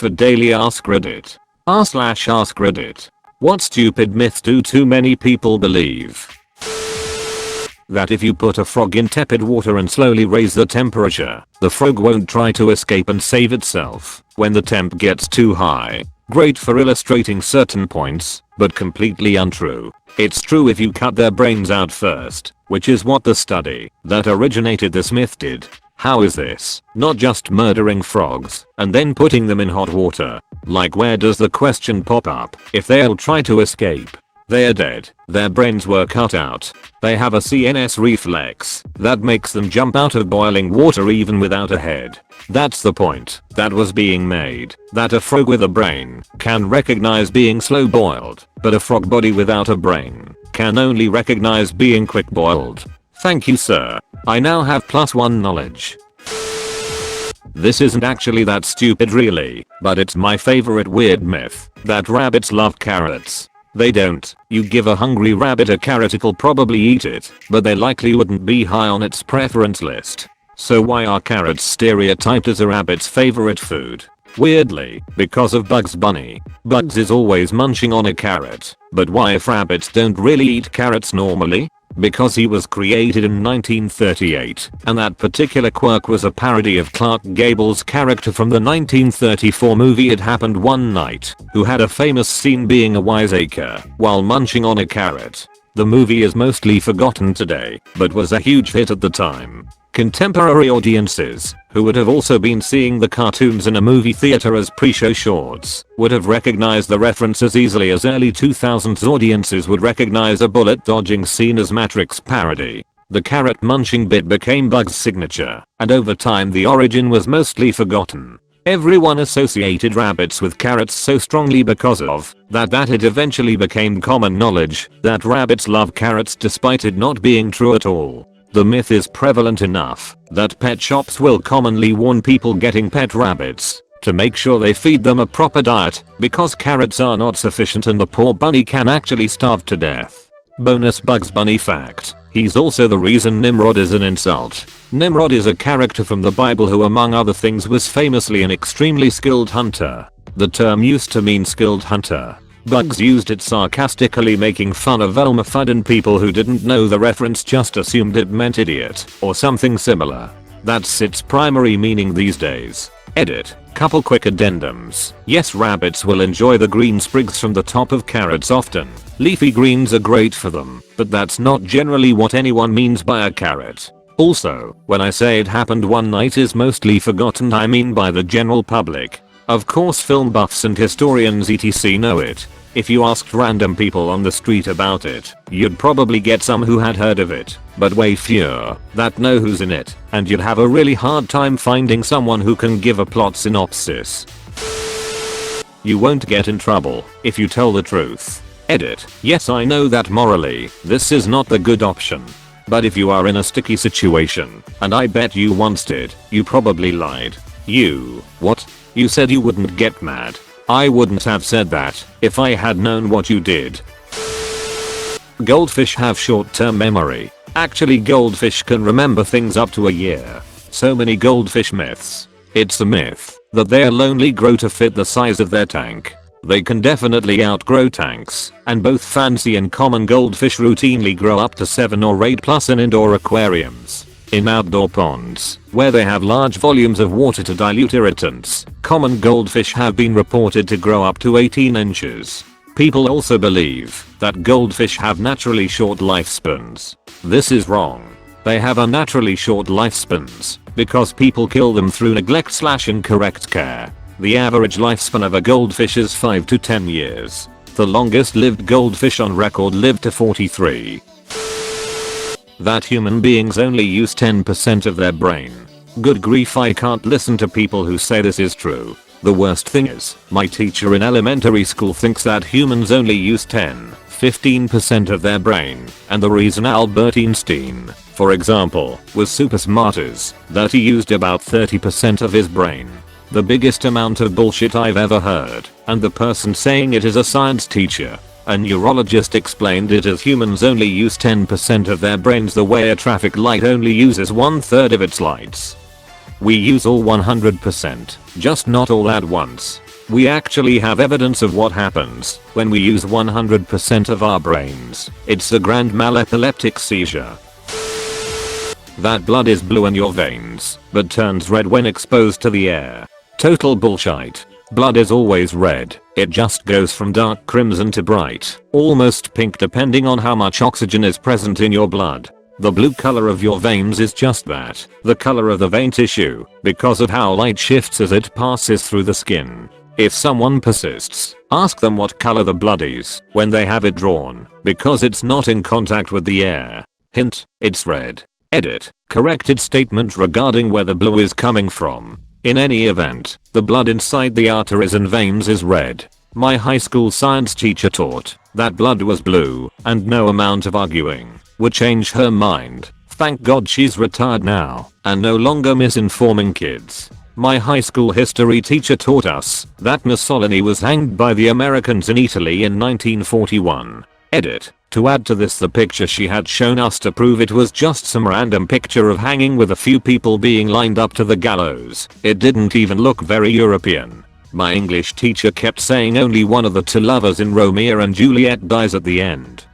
for daily Ask Reddit. r/Ask Reddit. What stupid myth do too many people believe? That if you put a frog in tepid water and slowly raise the temperature, the frog won't try to escape and save itself when the temp gets too high. Great for illustrating certain points, but completely untrue. It's true if you cut their brains out first, which is what the study that originated this myth did. How is this not just murdering frogs and then putting them in hot water? Like, where does the question pop up if they'll try to escape? They're dead. Their brains were cut out. They have a CNS reflex that makes them jump out of boiling water even without a head. That's the point that was being made, that a frog with a brain can recognize being slow boiled, but a frog body without a brain can only recognize being quick boiled. Thank you, sir. I now have +1 knowledge. This isn't actually that stupid really, but it's my favorite weird myth that rabbits love carrots. They don't. You give a hungry rabbit a carrot, it'll probably eat it, but they likely wouldn't be high on its preference list. So why are carrots stereotyped as a rabbit's favorite food? Weirdly, because of Bugs Bunny. Bugs is always munching on a carrot, but why if rabbits don't really eat carrots normally? Because he was created in 1938, and that particular quirk was a parody of Clark Gable's character from the 1934 movie It Happened One Night, who had a famous scene being a wiseacre while munching on a carrot. The movie is mostly forgotten today, but was a huge hit at the time. Contemporary audiences, who would have also been seeing the cartoons in a movie theater as pre-show shorts, would have recognized the reference as easily as early 2000s audiences would recognize a bullet dodging scene as Matrix parody. The carrot munching bit became Bugs' signature, and over time the origin was mostly forgotten. Everyone associated rabbits with carrots so strongly because of that it eventually became common knowledge that rabbits love carrots despite it not being true at all. The myth is prevalent enough that pet shops will commonly warn people getting pet rabbits to make sure they feed them a proper diet because carrots are not sufficient and the poor bunny can actually starve to death. Bonus Bugs Bunny fact: he's also the reason Nimrod is an insult. Nimrod is a character from the Bible who among other things was famously an extremely skilled hunter. The term used to mean skilled hunter. Bugs used it sarcastically, making fun of Elmer Fudd, and people who didn't know the reference just assumed it meant idiot or something similar. That's its primary meaning these days. Edit. Couple quick addendums. Yes, rabbits will enjoy the green sprigs from the top of carrots often. Leafy greens are great for them, but that's not generally what anyone means by a carrot. Also, when I say It Happened One Night is mostly forgotten, I mean by the general public. Of course film buffs and historians etc know it. If you asked random people on the street about it, you'd probably get some who had heard of it, but way fewer that know who's in it, and you'd have a really hard time finding someone who can give a plot synopsis. You won't get in trouble if you tell the truth. Edit. Yes, I know that morally, this is not the good option. But if you are in a sticky situation, and I bet you once did, you probably lied. What? You said you wouldn't get mad. I wouldn't have said that if I had known what you did. Goldfish have short-term memory. Actually, goldfish can remember things up to a year. So many goldfish myths. It's a myth that they'll only grow to fit the size of their tank. They can definitely outgrow tanks, and both fancy and common goldfish routinely grow up to 7 or 8 plus in indoor aquariums. In outdoor ponds, where they have large volumes of water to dilute irritants, common goldfish have been reported to grow up to 18 inches. People also believe that goldfish have naturally short lifespans. This is wrong. They have unnaturally short lifespans because people kill them through neglect/incorrect care. The average lifespan of a goldfish is 5 to 10 years. The longest lived goldfish on record lived to 43. That human beings only use 10% of their brain. Good grief, I can't listen to people who say this is true. The worst thing is, my teacher in elementary school thinks that humans only use 15% of their brain, and the reason Albert Einstein, for example, was super smart is that he used about 30% of his brain. The biggest amount of bullshit I've ever heard, and the person saying it is a science teacher. A neurologist explained it as humans only use 10% of their brains the way a traffic light only uses 1/3 of its lights. We use all 100%, just not all at once. We actually have evidence of what happens when we use 100% of our brains. It's a grand mal epileptic seizure. That blood is blue in your veins, but turns red when exposed to the air. Total bullshit. Blood is always red. It just goes from dark crimson to bright, almost pink depending on how much oxygen is present in your blood. The blue color of your veins is just that, the color of the vein tissue, because of how light shifts as it passes through the skin. If someone persists, ask them what color the blood is when they have it drawn, because it's not in contact with the air. Hint, it's red. Edit, corrected statement regarding where the blue is coming from. In any event, the blood inside the arteries and veins is red. My high school science teacher taught that blood was blue, and no amount of arguing would change her mind. Thank God she's retired now and no longer misinforming kids. My high school history teacher taught us that Mussolini was hanged by the Americans in Italy in 1941. Edit. To add to this, the picture she had shown us to prove it was just some random picture of hanging with a few people being lined up to the gallows. It didn't even look very European. My English teacher kept saying only one of the two lovers in Romeo and Juliet dies at the end.